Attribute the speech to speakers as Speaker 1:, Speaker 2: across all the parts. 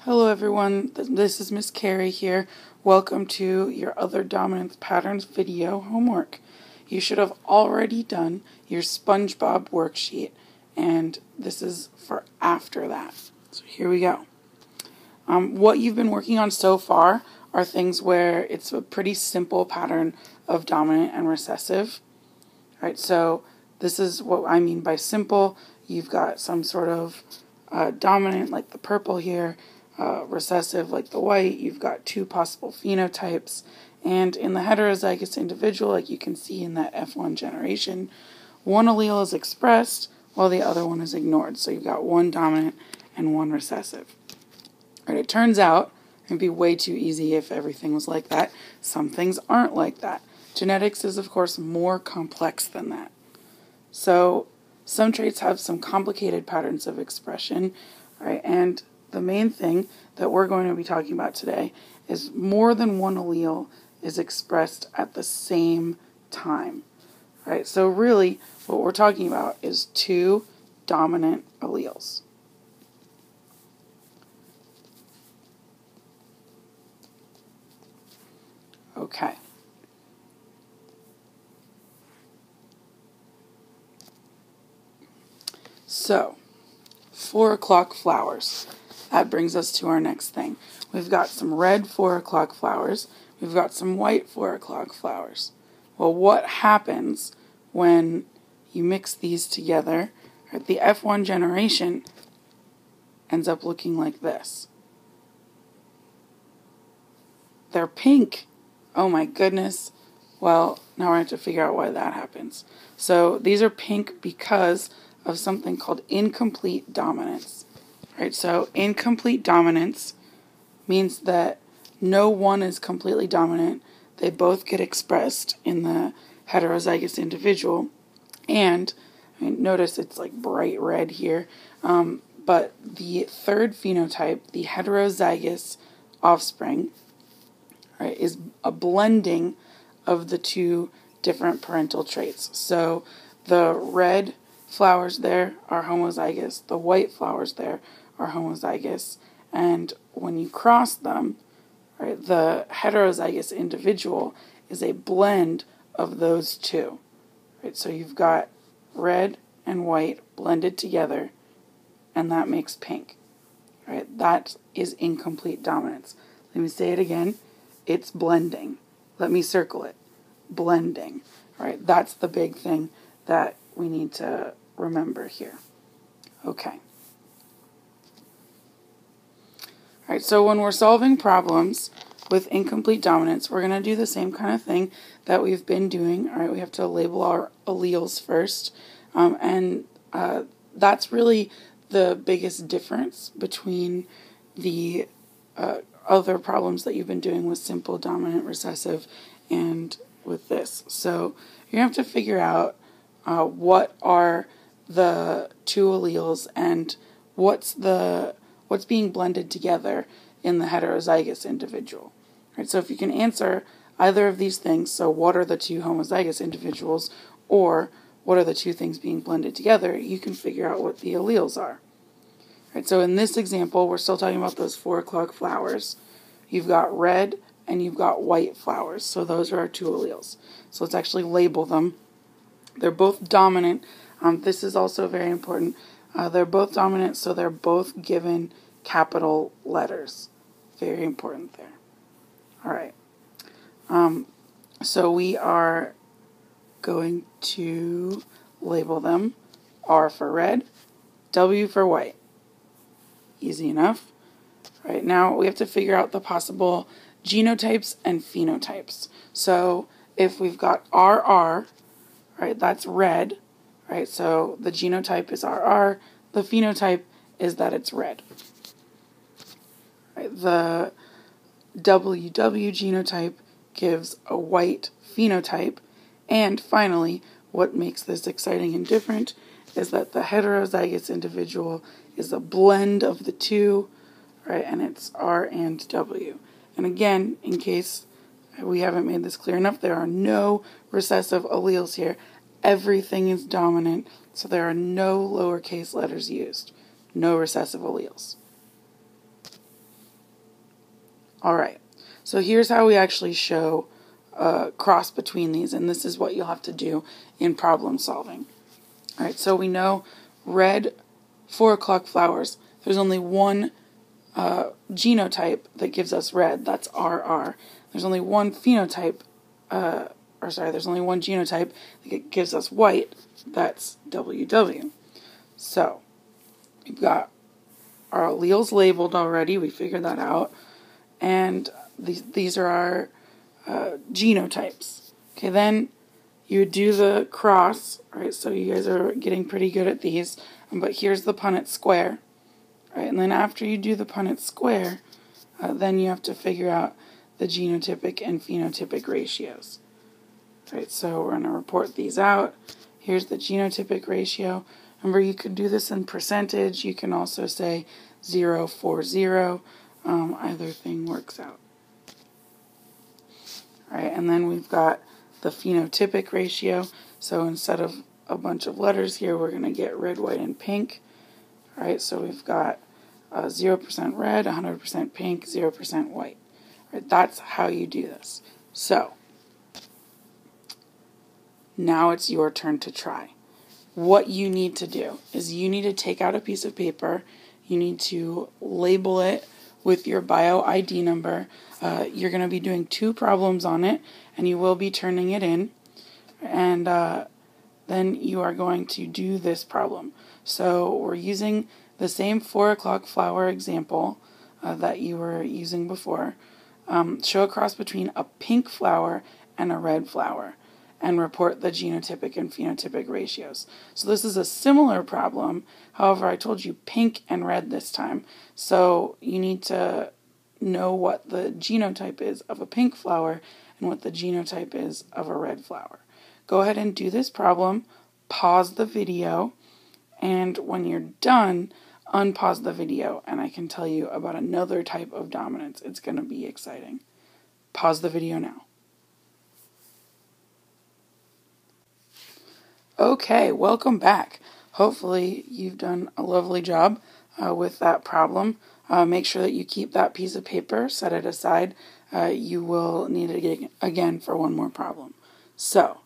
Speaker 1: Hello everyone, this is Miss Carey here. Welcome to your other dominance patterns video homework. You should have already done your Spongebob worksheet, and this is for after that. So here we go. What you've been working on so far are things where it's a pretty simple pattern of dominant and recessive. All right, so this is what I mean by simple. You've got some sort of dominant, like the purple here, recessive like the white. You've got two possible phenotypes, and in the heterozygous individual, like you can see in that F1 generation, one allele is expressed while the other one is ignored. So you've got one dominant and one recessive. Right, it turns out it'd be way too easy if everything was like that. Some things aren't like that. Genetics is, of course, more complex than that. So some traits have some complicated patterns of expression, right? And the main thing that we're going to be talking about today is more than one allele is expressed at the same time, right? So really, what we're talking about is two dominant alleles. Okay. So, 4 o'clock flowers. That brings us to our next thing. We've got some red 4 o'clock flowers. We've got some white 4 o'clock flowers. Well, what happens when you mix these together? The F1 generation ends up looking like this. They're pink. Oh my goodness. Well, now we have to figure out why that happens. So these are pink because of something called incomplete dominance. Right, so incomplete dominance means that no one is completely dominant. They both get expressed in the heterozygous individual. And notice it's like bright red here. But the third phenotype, the heterozygous offspring, right, is a blending of the two different parental traits. So the red flowers there are homozygous. The white flowers there are homozygous, and when you cross them, right, the heterozygous individual is a blend of those two. Right, so you've got red and white blended together, and that makes pink. Right, that is incomplete dominance. Let me say it again. It's blending. Let me circle it. Blending. Right, that's the big thing that we need to remember here. Okay. All right, so when we're solving problems with incomplete dominance, we're going to do the same kind of thing that we've been doing. All right, we have to label our alleles first, and that's really the biggest difference between the other problems that you've been doing with simple, dominant, recessive, and with this. So you have to figure out what are the two alleles and what's being blended together in the heterozygous individual. Right, so if you can answer either of these things, so what are the two homozygous individuals, or what are the two things being blended together, you can figure out what the alleles are. Right, so in this example, we're still talking about those 4 o'clock flowers. You've got red and you've got white flowers, so those are our two alleles. So let's actually label them. They're both dominant. This is also very important. They're both dominant, so they're both given capital letters. Very important there. All right. So we are going to label them R for red, W for white. Easy enough. Right, now we have to figure out the possible genotypes and phenotypes. So if we've got RR, right, that's red. Right, so the genotype is RR, the phenotype is that it's red. Right, the WW genotype gives a white phenotype, and finally, what makes this exciting and different is that the heterozygous individual is a blend of the two, right, and it's R and W. And again, in case we haven't made this clear enough, there are no recessive alleles here. Everything is dominant, so there are no lowercase letters used. No recessive alleles. All right, so here's how we actually show cross between these, and this is what you'll have to do in problem solving. All right, so we know red 4 o'clock flowers. There's only one genotype that gives us red. That's RR. There's only one phenotype, there's only one genotype that gives us white. That's WW. So we've got our alleles labeled already. We figured that out. And these are our genotypes. Okay, then you do the cross. Right, so you guys are getting pretty good at these. But here's the Punnett square. Right, and then after you do the Punnett square, then you have to figure out the genotypic and phenotypic ratios. Right, so we're going to report these out. Here's the genotypic ratio. Remember, you could do this in percentage. You can also say 0-4-0. Either thing works out. All right, and then we've got the phenotypic ratio. So instead of a bunch of letters here, we're going to get red, white, and pink. All right, so we've got 0% red, 100% pink, 0% white. All right, that's how you do this. So now it's your turn to try. What you need to do is you need to take out a piece of paper. You need to label it with your bio ID number. You're going to be doing 2 problems on it, and you will be turning it in. And then you are going to do this problem. So we're using the same 4 o'clock flower example that you were using before. Show a cross between a pink flower and a red flower, and report the genotypic and phenotypic ratios. So this is a similar problem. However, I told you pink and red this time. So you need to know what the genotype is of a pink flower and what the genotype is of a red flower. Go ahead and do this problem, pause the video, and when you're done, unpause the video, and I can tell you about another type of dominance. It's going to be exciting. Pause the video now. Okay, welcome back. Hopefully you've done a lovely job with that problem. Make sure that you keep that piece of paper, set it aside. You will need it again for one more problem. So,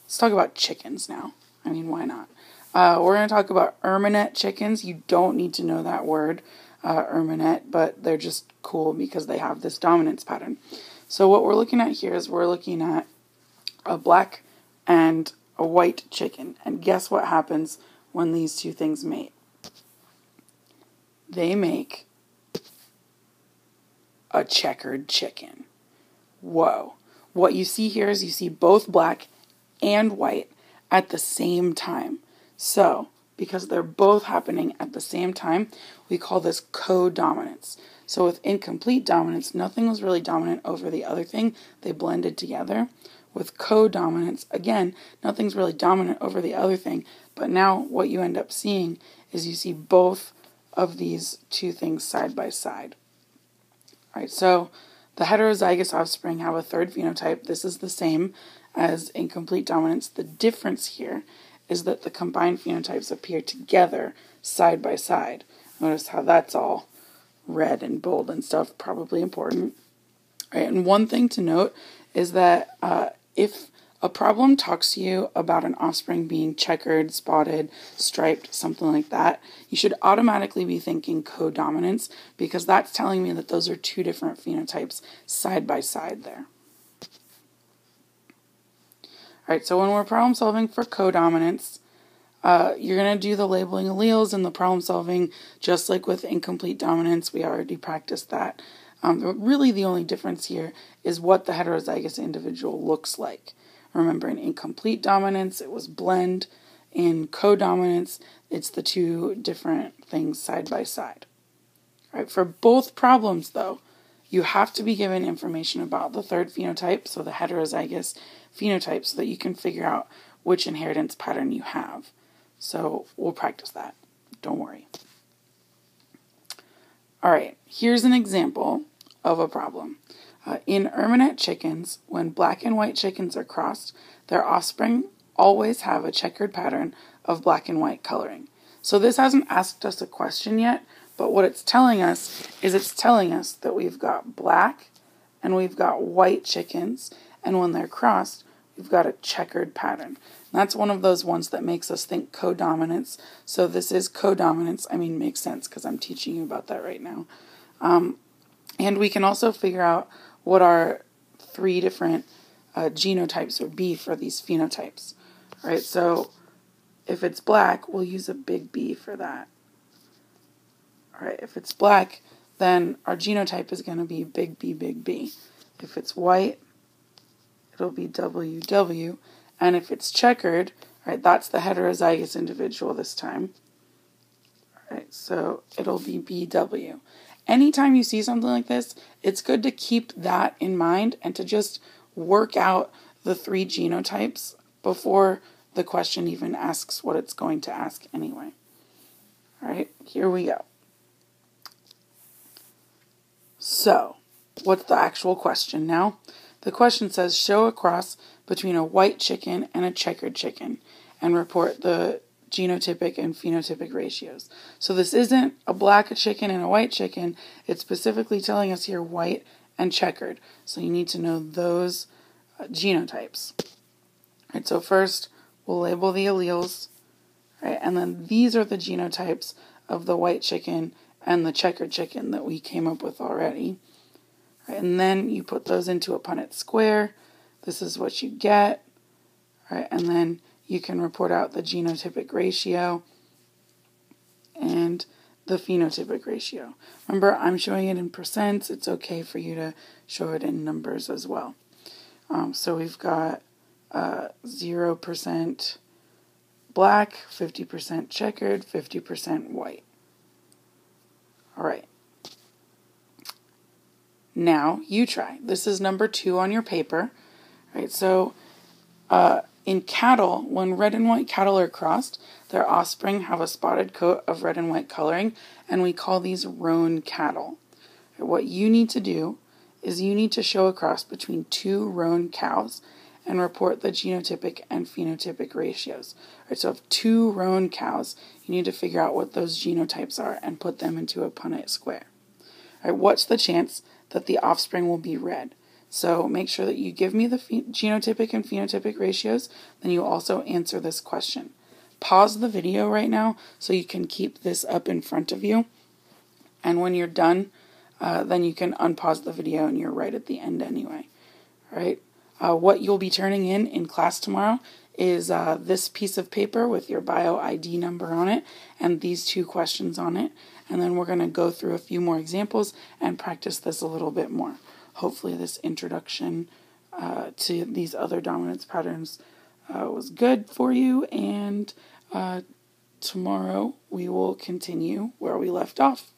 Speaker 1: let's talk about chickens now. I mean, why not? We're going to talk about erminet chickens. You don't need to know that word, erminet, but they're just cool because they have this dominance pattern. So what we're looking at here is we're looking at a black and a white chicken. And guess what happens when these two things mate? They make a checkered chicken. Whoa. What you see here is you see both black and white at the same time. So, because they're both happening at the same time, we call this codominance. So with incomplete dominance, nothing was really dominant over the other thing. They blended together. With codominance, again, nothing's really dominant over the other thing. But now what you end up seeing is you see both of these two things side by side. All right, so the heterozygous offspring have a third phenotype. This is the same as incomplete dominance. The difference here is that the combined phenotypes appear together side by side. Notice how that's all red and bold and stuff, probably important. All right, and one thing to note is that if a problem talks to you about an offspring being checkered, spotted, striped, something like that, you should automatically be thinking codominance, because that's telling me that those are two different phenotypes side by side there. All right, so when we're problem solving for codominance, you're going to do the labeling alleles and the problem solving just like with incomplete dominance. We already practiced that. Really the only difference here is what the heterozygous individual looks like. Remember, in incomplete dominance, it was blend. In codominance, it's the two different things side by side. All right, for both problems, though, you have to be given information about the third phenotype, so the heterozygous phenotype, so that you can figure out which inheritance pattern you have. So we'll practice that. Don't worry. All right, here's an example of a problem. In erminet chickens, when black and white chickens are crossed, their offspring always have a checkered pattern of black and white coloring. So this hasn't asked us a question yet, But what it's telling us is it's telling us that we've got black and we've got white chickens, and when they're crossed, we've got a checkered pattern. And that's one of those ones that makes us think codominance. So this is codominance. I mean, makes sense because I'm teaching you about that right now. And we can also figure out what our 3 different genotypes would be for these phenotypes. All right, so if it's black, we'll use a big B for that. All right, if it's black, then our genotype is going to be big B, big B. If it's white, it'll be WW. And if it's checkered, right, that's the heterozygous individual this time. All right, so it'll be BW. Anytime you see something like this, it's good to keep that in mind and to just work out the 3 genotypes before the question even asks what it's going to ask anyway. All right, here we go. So, what's the actual question now? The question says, show a cross between a white chicken and a checkered chicken and report the genotypic and phenotypic ratios. So this isn't a black chicken and a white chicken. It's specifically telling us here white and checkered. So you need to know those genotypes. Right, so first, we'll label the alleles. Right, and then these are the genotypes of the white chicken and the checkered chicken that we came up with already. Right, and then you put those into a Punnett square. This is what you get. Right, and then you can report out the genotypic ratio and the phenotypic ratio. Remember, I'm showing it in percents. It's okay for you to show it in numbers as well. So we've got 0% black, 50% checkered, 50% white. All right. Now you try. This is number 2 on your paper. All right, so in cattle, when red and white cattle are crossed, their offspring have a spotted coat of red and white coloring, and we call these roan cattle. What you need to do is you need to show a cross between 2 roan cows and report the genotypic and phenotypic ratios. Right, so if 2 roan cows, you need to figure out what those genotypes are and put them into a Punnett square. Right, what's the chance that the offspring will be red? So make sure that you give me the genotypic and phenotypic ratios, then you also answer this question. Pause the video right now so you can keep this up in front of you. And when you're done, then you can unpause the video and you're right at the end anyway. All right. What you'll be turning in class tomorrow is this piece of paper with your bio ID number on it and these 2 questions on it. And then we're going to go through a few more examples and practice this a little bit more. Hopefully this introduction to these other dominance patterns was good for you. And tomorrow we will continue where we left off.